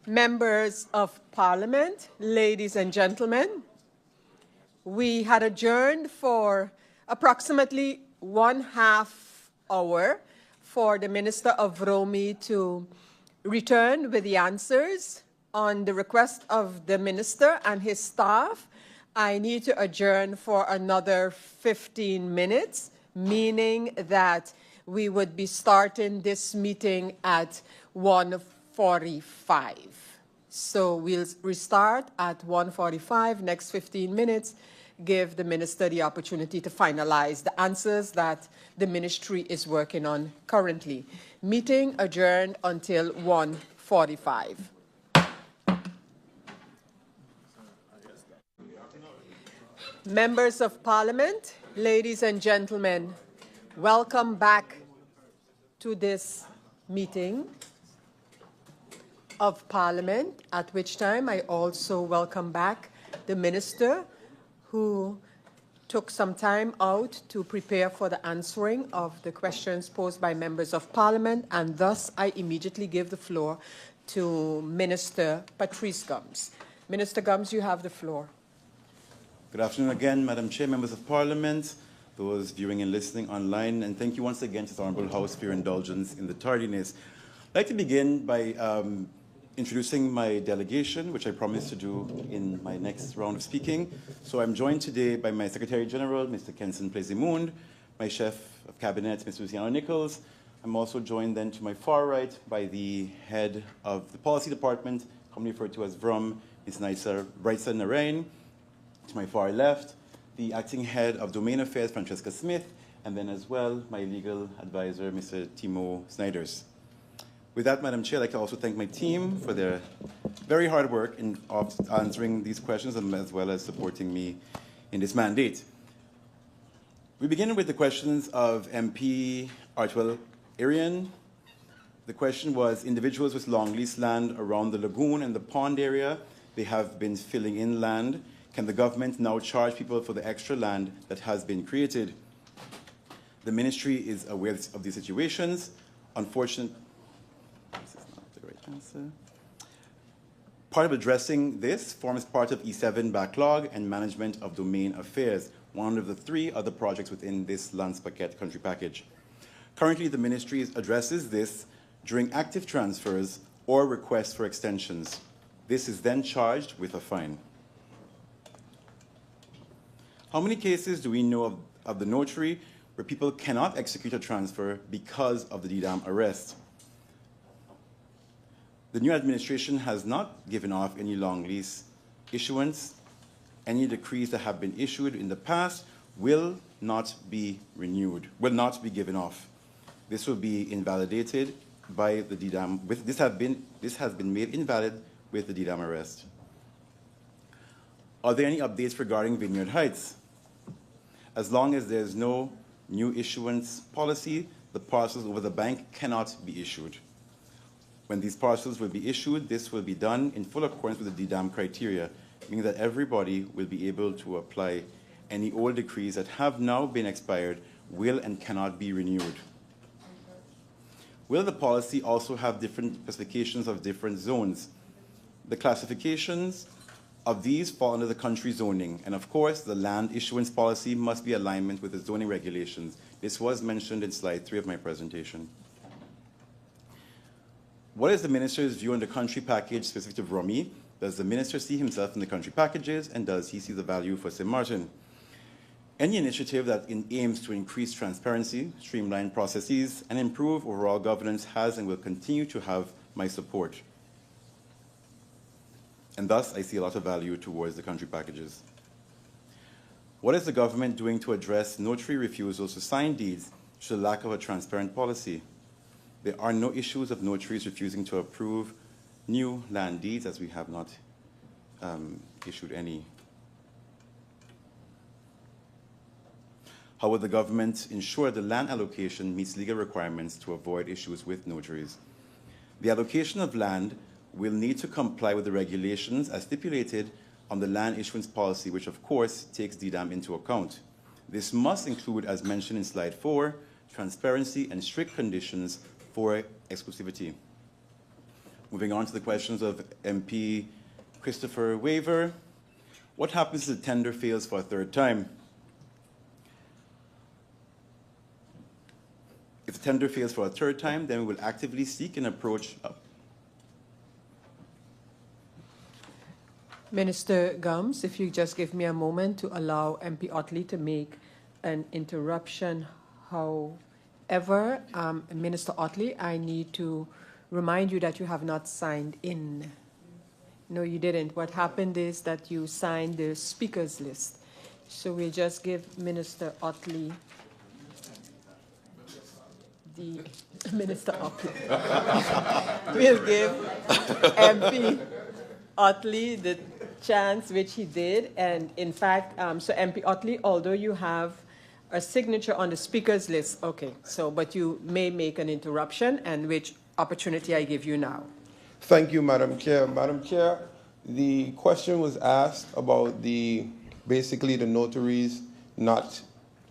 Members of Parliament, ladies and gentlemen, we had adjourned for approximately 1/2 hour for the Minister of Romi to return with the answers. On the request of the Minister and his staff, I need to adjourn for another 15 minutes, meaning that we would be starting this meeting at 1:45. So we'll restart at 1:45, next 15 minutes, give the minister the opportunity to finalize the answers that the ministry is working on currently. Meeting adjourned until 1:45. Members of Parliament, ladies and gentlemen, welcome back to this meeting of Parliament, at which time I also welcome back the Minister who took some time out to prepare for the answering of the questions posed by members of Parliament, and thus I immediately give the floor to Minister Patrice Gomes. Minister Gomes, you have the floor. Good afternoon again, Madam Chair, members of Parliament, those viewing and listening online, and thank you once again to the Honourable House for your indulgence in the tardiness. I'd like to begin by introducing my delegation, which I promised to do in my next round of speaking. So I'm joined today by my Secretary General, Mr. Kenson Plezimund, my Chef of Cabinet, Mr. Luciano Nichols. I'm also joined then to my far right by the head of the Policy Department, commonly referred to as VRUM, Ms. Raisa Narain. To my far left, the acting head of Domain Affairs, Francesca Smith, and then as well, my legal advisor, Mr. Timo Snyders. With that, Madam Chair, I'd like to also thank my team for their very hard work in answering these questions and as well as supporting me in this mandate. We begin with the questions of MP Artwell Arian. The question was, individuals with long lease land around the lagoon and the pond area, they have been filling in land. Can the government now charge people for the extra land that has been created? The ministry is aware of these situations. Unfortunately, this is not the right answer. Part of addressing this forms part of E7 backlog and management of domain affairs, one of the 3 other projects within this Lands Paquet country package. Currently, the ministry addresses this during active transfers or requests for extensions. This is then charged with a fine. How many cases do we know of the notary where people cannot execute a transfer because of the DDAM arrest? The new administration has not given off any long lease issuance. Any decrees that have been issued in the past will not be renewed, will not be given off. This will be invalidated by the DDAM. This has been made invalid with the DDAM arrest. Are there any updates regarding Vineyard Heights? As long as there's no new issuance policy, the parcels over the bank cannot be issued. When these parcels will be issued, this will be done in full accordance with the DDAM criteria, meaning that everybody will be able to apply any old decrees that have now been expired, will and cannot be renewed. Will the policy also have different specifications of different zones? The classifications of these fall under the country zoning, and of course, the land issuance policy must be in alignment with the zoning regulations. This was mentioned in slide 3 of my presentation. What is the minister's view on the country package specific to Romi? Does the minister see himself in the country packages, and does he see the value for St. Martin? Any initiative that aims to increase transparency, streamline processes, and improve overall governance has and will continue to have my support. And thus, I see a lot of value towards the country packages. What is the government doing to address notary refusals to sign deeds due to the lack of a transparent policy? There are no issues of notaries refusing to approve new land deeds, as we have not issued any. How will the government ensure the land allocation meets legal requirements to avoid issues with notaries? The allocation of land will need to comply with the regulations as stipulated on the land issuance policy, which of course takes DDAM into account. This must include, as mentioned in slide 4, transparency and strict conditions for exclusivity. Moving on to the questions of MP Christopher Waver. What happens if the tender fails for a third time? If the tender fails for a third time, then we will actively seek and approach. Minister Gums, if you just give me a moment to allow MP Otley to make an interruption. However, Minister Otley, I need to remind you that you have not signed in. No, you didn't. What happened is that you signed the speakers list. So we'll just give Minister Otley the Minister Otley. We'll give MP Otley the chance, which he did. And in fact, so MP Otley, although you have a signature on the speakers list, okay, so, but you may make an interruption, and which opportunity I give you now. Thank you, Madam Chair. Madam Chair, the question was asked about basically the notaries not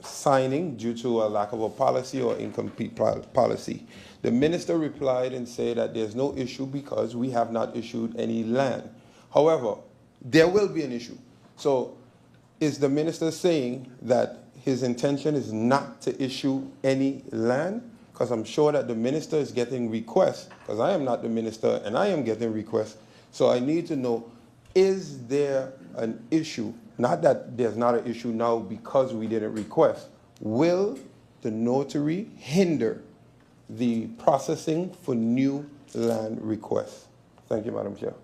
signing due to a lack of a policy or incomplete policy. The minister replied and said that there's no issue because we have not issued any land. However, there will be an issue. So is the minister saying that his intention is not to issue any land? Because I'm sure that the minister is getting requests, because I am not the minister and I am getting requests. So I need to know, is there an issue? Not that there's not an issue now because we didn't request. Will the notary hinder the processing for new land requests? Thank you, Madam Chair.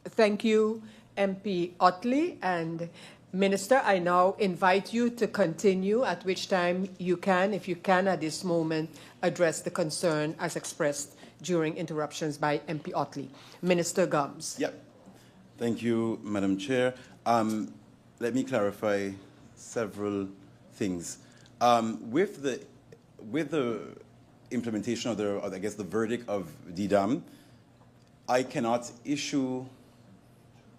Thank you, MP Otley. And Minister, I now invite you to continue, at which time you can, if you can at this moment, address the concern as expressed during interruptions by MP Otley. Minister Gums. Yep. Thank you, Madam Chair. Let me clarify several things. With the implementation of the verdict of DDAM, I cannot issue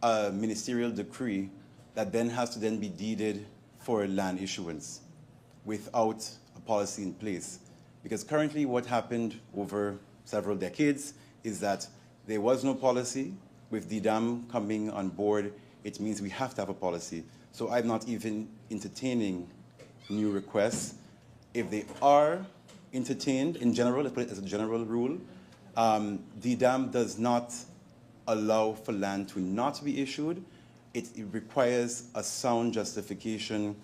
a ministerial decree that then has to then be deeded for land issuance without a policy in place. Because currently what happened over several decades is that there was no policy. With DDAM coming on board, it means we have to have a policy. So I'm not even entertaining new requests. If they are entertained, in general, let's put it as a general rule, DDAM does not allow for land to not be issued. It requires a sound justification.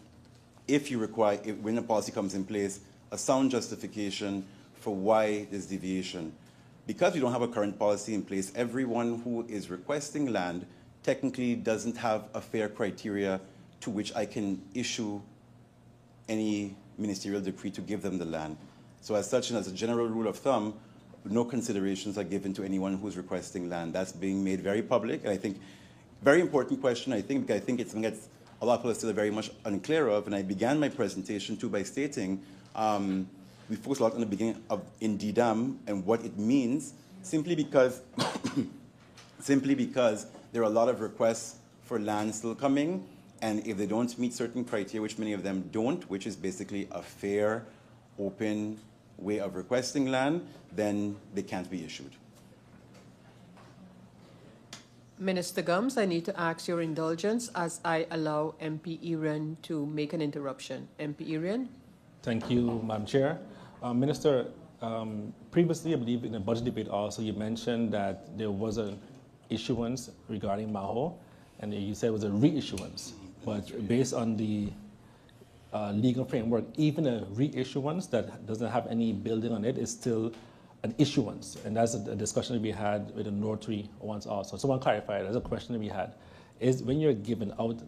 When a policy comes in place, a sound justification for why there's deviation. Because we don't have a current policy in place, everyone who is requesting land technically doesn't have a fair criteria to which I can issue any ministerial decree to give them the land. So as such, and as a general rule of thumb, no considerations are given to anyone who's requesting land. That's being made very public, and I think very important question, because I think it's something that a lot of people are still very much unclear of, and I began my presentation too by stating we focused a lot on the beginning in DDAM and what it means, simply because there are a lot of requests for land still coming, and if they don't meet certain criteria, which many of them don't, which is basically a fair, open way of requesting land, then they can't be issued. Minister Gums, I need to ask your indulgence as I allow MP Irian to make an interruption. MP Irian. Thank you, Madam Chair. Minister, previously, I believe in the budget debate also, you mentioned that there was an issuance regarding Maho, and you said it was a reissuance. But based on the legal framework, even a reissuance that doesn't have any building on it is still an issuance. And that's a discussion that we had with the notary once also. So I want to clarify, that's a question that we had, is when you're given out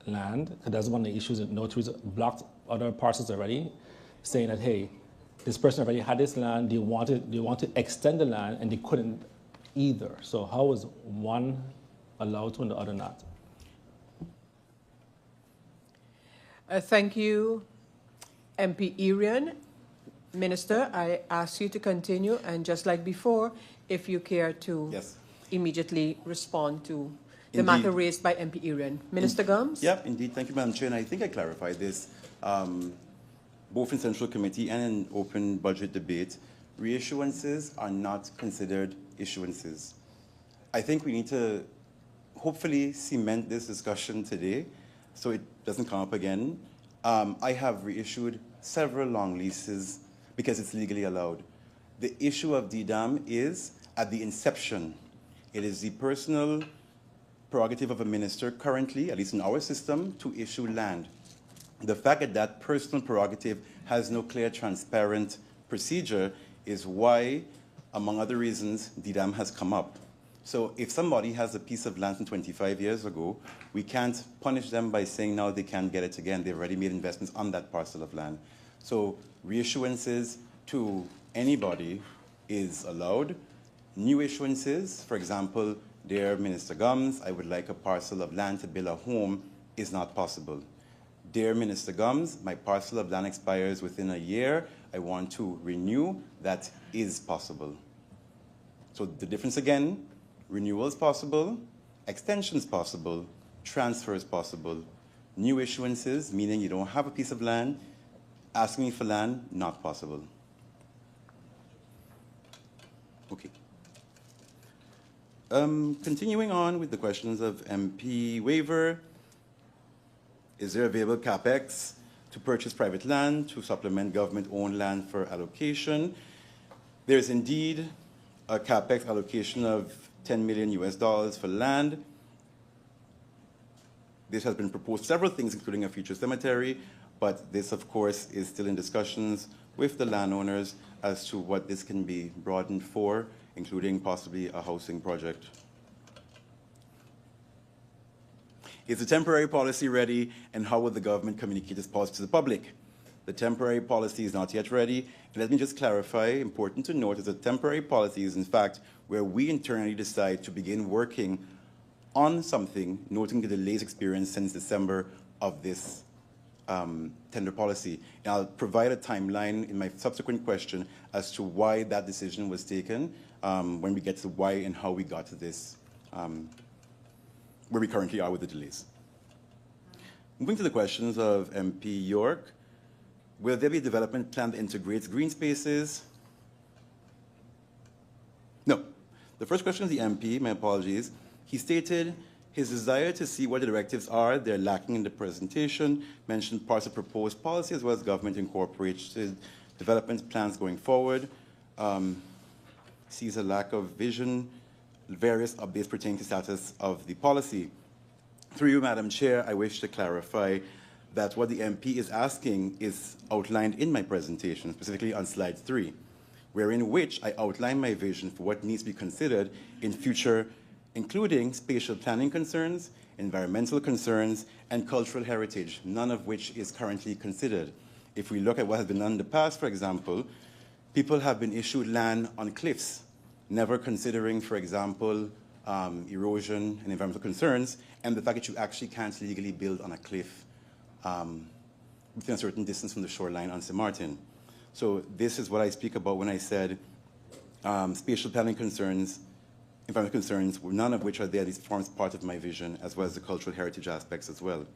land, because that's one of the issues that notaries blocked other parcels already, saying that, hey, this person already had this land, they want to extend the land, and they couldn't either. So how was one allowed to and the other not? Thank you, MP Irian. Minister, I ask you to continue, and just like before, if you care to immediately respond to the matter raised by MP Irian. Minister Gums? Yep, indeed. Thank you, Madam Chair. And I think I clarified this both in Central Committee and in open budget debate reissuances are not considered issuances. I think we need to hopefully cement this discussion today so it doesn't come up again. I have reissued several long leases because it's legally allowed. The issue of DDAM is at the inception. It is the personal prerogative of a minister currently, at least in our system, to issue land. The fact that that personal prerogative has no clear, transparent procedure is why, among other reasons, DDAM has come up. So if somebody has a piece of land from 25 years ago, we can't punish them by saying now they can't get it again. They've already made investments on that parcel of land. So reissuances to anybody is allowed. New issuances, for example, dear Minister Gums, I would like a parcel of land to build a home, is not possible. Dear Minister Gums, my parcel of land expires within a year. I want to renew. That is possible. So the difference again, renewal is possible, extensions possible, transfers possible. New issuances, meaning you don't have a piece of land, asking me for land, not possible. Okay. Continuing on with the questions of MP waiver, is there available CapEx to purchase private land to supplement government-owned land for allocation? There is indeed a CapEx allocation of $10 million for land. This has been proposed several things, including a future cemetery, but this, of course, is still in discussions with the landowners as to what this can be broadened for, including possibly a housing project. Is the temporary policy ready, and how will the government communicate this policy to the public? The temporary policy is not yet ready. And let me just clarify, important to note is that temporary policy is in fact where we internally decide to begin working on something, noting the delays experienced since December of this tender policy. And I'll provide a timeline in my subsequent question as to why that decision was taken when we get to why and how we got to this, where we currently are with the delays. Moving to the questions of MP York, will there be a development plan that integrates green spaces? No. The first question is the MP, my apologies. He stated his desire to see what the directives are. They're lacking in the presentation, mentioned parts of proposed policy as well as government incorporated development plans going forward. Sees a lack of vision, various updates pertaining to status of the policy. Through you, Madam Chair, I wish to clarify that what the MP is asking is outlined in my presentation, specifically on slide 3, wherein which I outline my vision for what needs to be considered in future, including spatial planning concerns, environmental concerns, and cultural heritage, none of which is currently considered. If we look at what has been done in the past, for example, people have been issued land on cliffs, never considering, for example, erosion and environmental concerns, and the fact that you actually can't legally build on a cliff within a certain distance from the shoreline on St. Martin. So this is what I speak about when I said spatial planning concerns, environmental concerns, none of which are there. This forms part of my vision, as well as the cultural heritage aspects as well.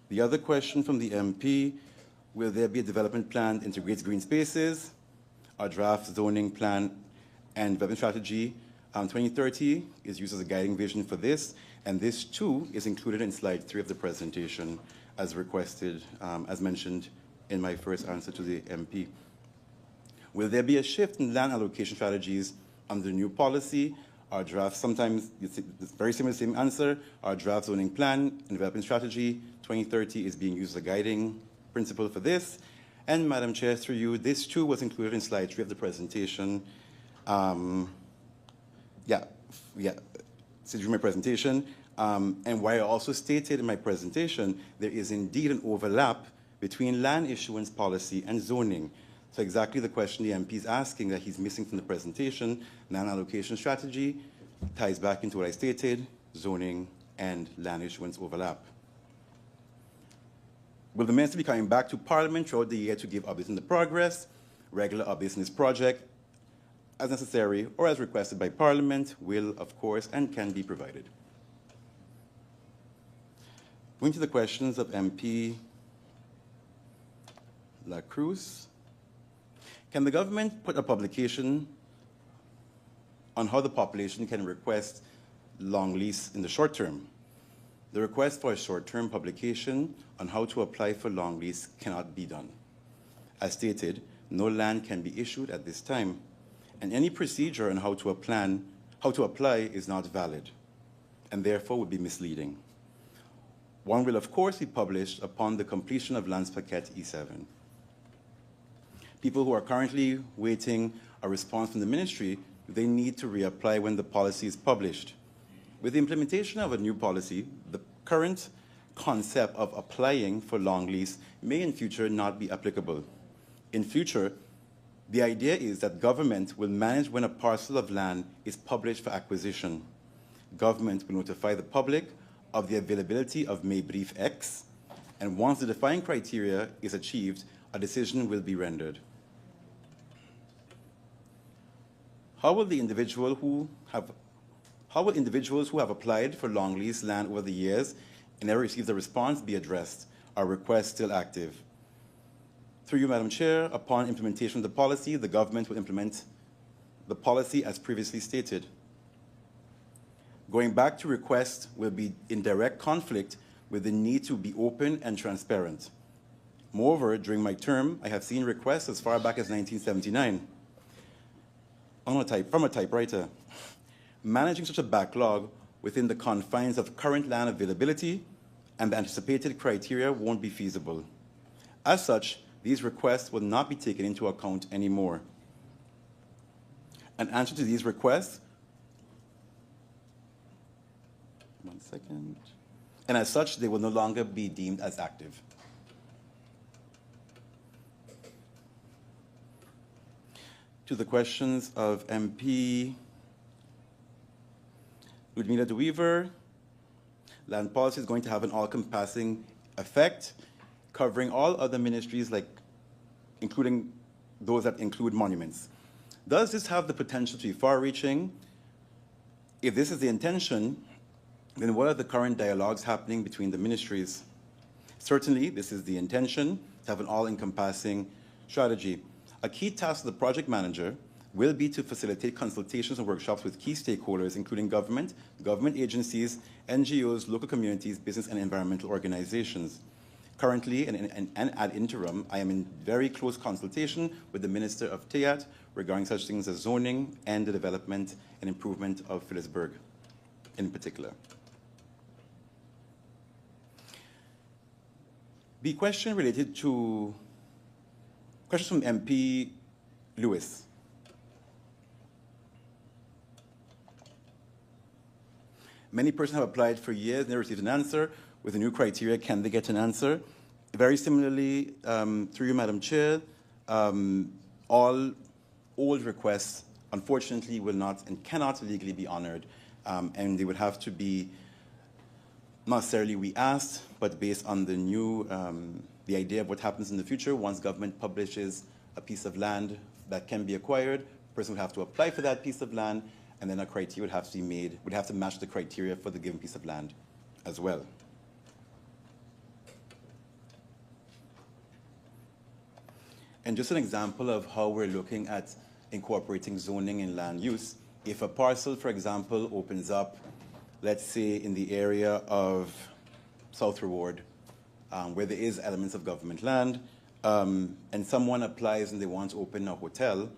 The other question from the MP, will there be a development plan that integrates green spaces? Our draft zoning plan and development strategy 2030 is used as a guiding vision for this, and this too is included in slide 3 of the presentation as requested, as mentioned in my first answer to the MP. Will there be a shift in land allocation strategies under the new policy? Our draft, sometimes it's very similar, same answer. Our draft zoning plan and development strategy 2030 is being used as a guiding principle for this. And Madam Chair, through you, this too was included in slide 3 of the presentation. During my presentation, and why I also stated in my presentation, there is indeed an overlap between land issuance policy and zoning. So exactly the question the MP is asking that he's missing from the presentation, land allocation strategy, ties back into what I stated, zoning and land issuance overlap. Will the minister be coming back to Parliament throughout the year to give updates on the progress, regular updates on this project, as necessary or as requested by Parliament, will, of course, and can be provided. Going to the questions of MP La Cruz. Can the government put a publication on how the population can request long lease in the short term? The request for a short-term publication on how to apply for long lease cannot be done. As stated, no land can be issued at this time, and any procedure on how to apply is not valid, and therefore would be misleading. One will, of course, be published upon the completion of Lands Paquette E7. People who are currently waiting a response from the ministry, they need to reapply when the policy is published. With the implementation of a new policy, the current concept of applying for long lease may in future not be applicable. In future, the idea is that government will manage when a parcel of land is published for acquisition. Government will notify the public of the availability of Maybrief X, and once the defined criteria is achieved, a decision will be rendered. How will individuals who have applied for long lease land over the years and never received a response be addressed? Our request still active. Through you, Madam Chair, upon implementation of the policy, the government will implement the policy as previously stated. Going back to request will be in direct conflict with the need to be open and transparent. Moreover, during my term, I have seen requests as far back as 1979 from a typewriter. Managing such a backlog within the confines of current land availability and the anticipated criteria won't be feasible. As such, these requests will not be taken into account anymore. An answer to these requests, one second, and as such, they will no longer be deemed as active. To the questions of MP Ludmila de Weaver, land policy is going to have an all-encompassing effect, covering all other ministries, including those that include monuments. Does this have the potential to be far-reaching? If this is the intention, then what are the current dialogues happening between the ministries? Certainly, this is the intention, to have an all-encompassing strategy. A key task of the project manager will be to facilitate consultations and workshops with key stakeholders, including government agencies, NGOs, local communities, business and environmental organizations. Currently, and ad interim, I am in very close consultation with the Minister of TEAT regarding such things as zoning and the development and improvement of Phillipsburg in particular. The question related to questions from MP Lewis. Many persons have applied for years, never received an answer. With the new criteria, can they get an answer? Very similarly, through you, Madam Chair, all old requests, unfortunately, will not and cannot legally be honored, and they would have to be not necessarily re-asked, but based on the new, the idea of what happens in the future. Once government publishes a piece of land that can be acquired, the person would have to apply for that piece of land, and then a criteria would have to be made, would have to match the criteria for the given piece of land as well. And just an example of how we're looking at incorporating zoning in land use. If a parcel, for example, opens up, let's say in the area of South Reward, where there is elements of government land, and someone applies and they want to open a hotel,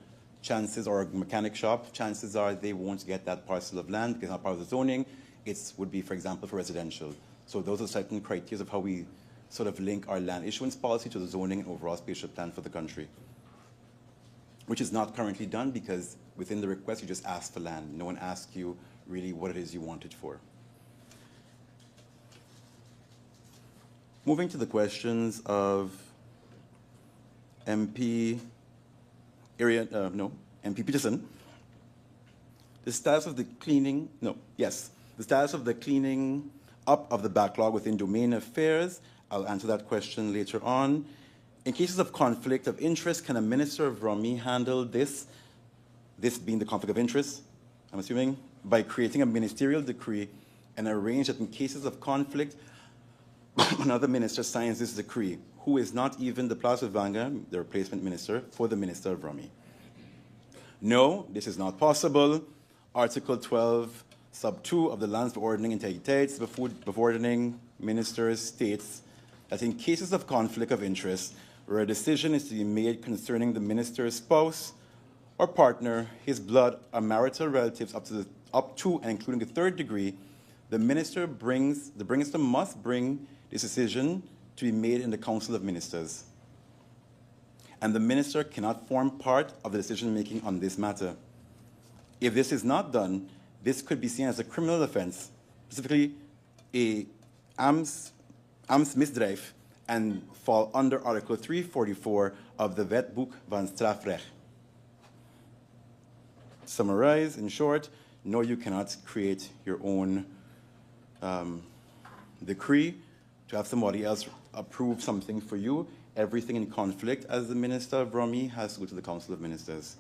chances, or a mechanic shop, chances are they won't get that parcel of land because it's not part of the zoning. It would be, for example, for residential. So those are certain criteria of how we sort of link our land issuance policy to the zoning and overall spatial plan for the country, which is not currently done because within the request you just ask for land. No one asks you really what it is you want it for. Moving to the questions of MP Peterson. The status of the cleaning up of the backlog within domain affairs. I'll answer that question later on. In cases of conflict of interest, can a minister of ROMI handle this being the conflict of interest, I'm assuming, by creating a ministerial decree and arrange that in cases of conflict another minister signs this decree, who is not even the Plaza Vanga, the replacement minister, for the Minister of Rummy. No, this is not possible. Article 12, sub 2 of the Lands Verordening Integriteit Bevordering Ministers states that in cases of conflict of interest, where a decision is to be made concerning the minister's spouse or partner, his blood or marital relatives up to and including the third degree, the minister must bring this decision to be made in the Council of Ministers. And the minister cannot form part of the decision-making on this matter. If this is not done, this could be seen as a criminal offense, specifically a ambtsmisdrijf, and fall under Article 344 of the Wetboek van Strafrecht. To summarize, in short, no, you cannot create your own decree to have somebody else approve something for you. Everything in conflict as the Minister of Rummy has to go to the Council of Ministers.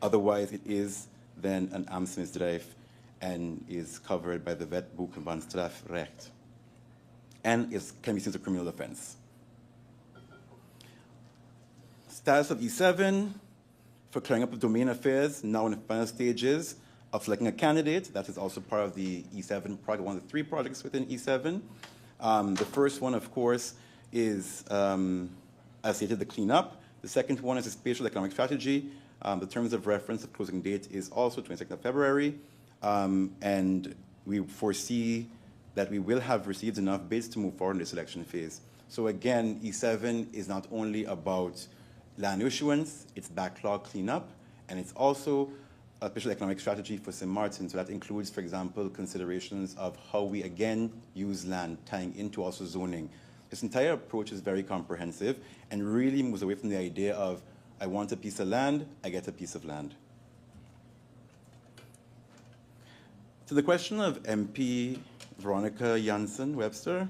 Otherwise, it is then an ambtsmisdrijf and is covered by the Wetboek van Strafrecht and can be seen as a criminal offense. Status of E7 for clearing up of domain affairs, now in the final stages of selecting a candidate. That is also part of the E7 project, one of the 3 projects within E7. The first one, of course, is, as stated, the cleanup. The second one is a spatial economic strategy. The terms of reference of closing date is also 22nd of February. And we foresee that we will have received enough bids to move forward in the selection phase. So again, E7 is not only about land issuance, it's backlog cleanup, and it's also a special economic strategy for St. Martin. So that includes, for example, considerations of how we again use land, tying into also zoning. This entire approach is very comprehensive and really moves away from the idea of, I want a piece of land, I get a piece of land. To the question of MP Veronica Janssen Webster.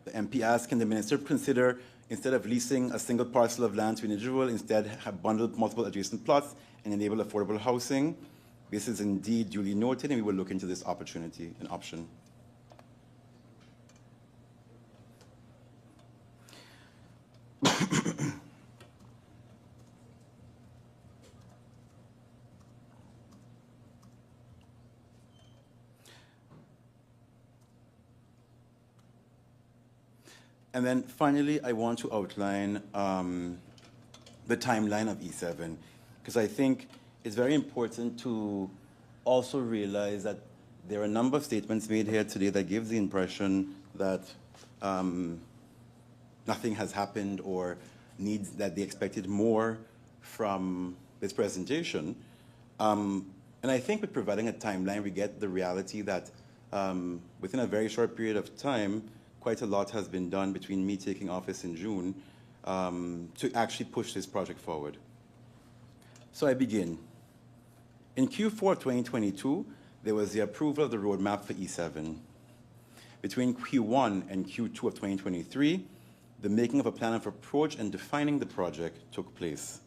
The MP asked, can the minister consider, instead of leasing a single parcel of land to an individual, instead have bundled multiple adjacent plots and enable affordable housing? This is indeed duly noted, and we will look into this opportunity and option. And then finally, I want to outline the timeline of E7, because I think it's very important to also realize that there are a number of statements made here today that give the impression that nothing has happened or needs that they expected more from this presentation. And I think with providing a timeline, we get the reality that within a very short period of time, quite a lot has been done between me taking office in June to actually push this project forward. So I begin. In Q4 of 2022, there was the approval of the roadmap for E7. Between Q1 and Q2 of 2023, the making of a plan of approach and defining the project took place.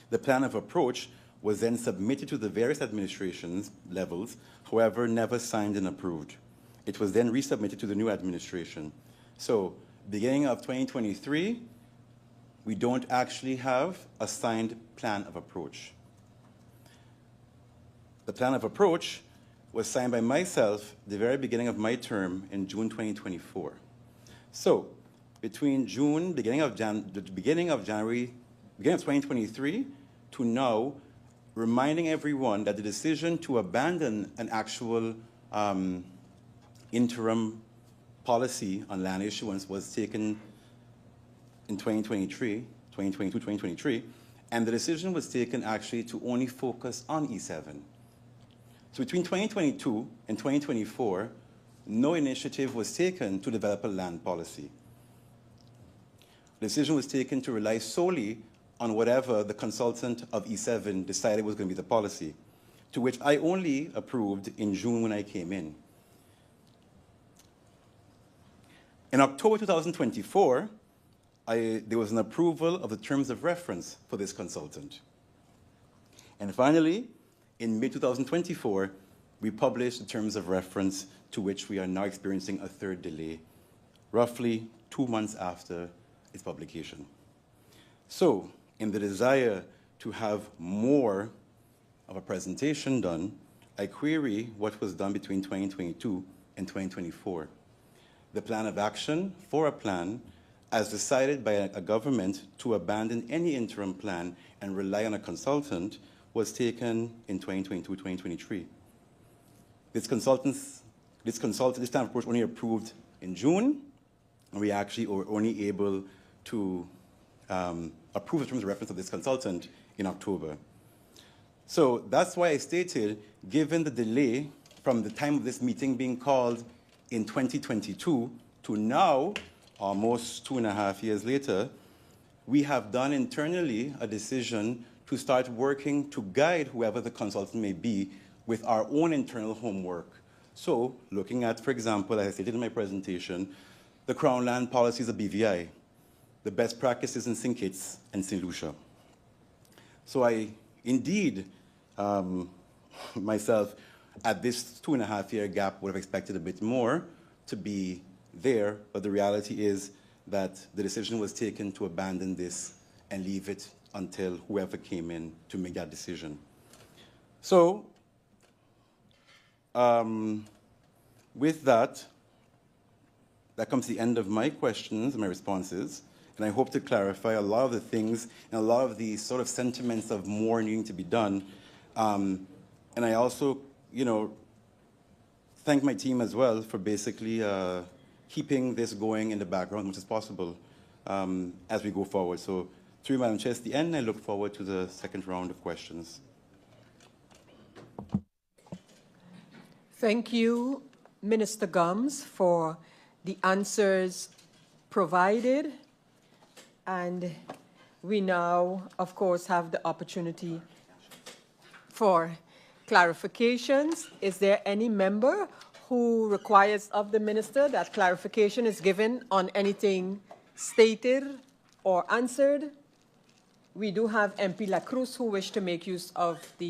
The plan of approach was then submitted to the various administrations levels, however, never signed and approved. It was then resubmitted to the new administration. So, beginning of 2023, we don't actually have a signed plan of approach. The plan of approach was signed by myself the very beginning of my term in June 2024. So, between June, beginning of 2023 to now, reminding everyone that the decision to abandon an actual interim policy on land issuance was taken in 2022, 2023, and the decision was taken actually to only focus on E7. So between 2022 and 2024, no initiative was taken to develop a land policy. The decision was taken to rely solely on whatever the consultant of E7 decided was going to be the policy, to which I only approved in June when I came in. In October 2024, there was an approval of the terms of reference for this consultant. And finally, in May 2024, we published the terms of reference, to which we are now experiencing a third delay, roughly 2 months after its publication. So, in the desire to have more of a presentation done, I query what was done between 2022 and 2024. The plan of action for a plan, as decided by a government to abandon any interim plan and rely on a consultant, was taken in 2022-2023. This time of course only approved in June, and we actually were only able to approve the terms of reference of this consultant in October. So that's why I stated, given the delay from the time of this meeting being called in 2022 to now, almost 2.5 years later, we have done internally a decision to start working to guide whoever the consultant may be with our own internal homework. So, looking at, for example, as I stated in my presentation, the Crown Land policies of BVI, the best practices in St. Kitts and St. Lucia. So I indeed, myself, at this 2.5-year gap, would have expected a bit more to be there, but the reality is that the decision was taken to abandon this and leave it until whoever came in to make that decision. So, with that comes the end of my questions and my responses, and I hope to clarify a lot of the things and a lot of the sort of sentiments of more needing to be done. And I also, thank my team as well for basically keeping this going in the background as much as possible as we go forward. So, through you, Madam Chair, it's the end. I look forward to the second round of questions. Thank you, Minister Gums, for the answers provided. And we now, of course, have the opportunity for clarifications. Is there any member who requires of the minister that clarification is given on anything stated or answered? We do have MP La Cruz who wish to make use of the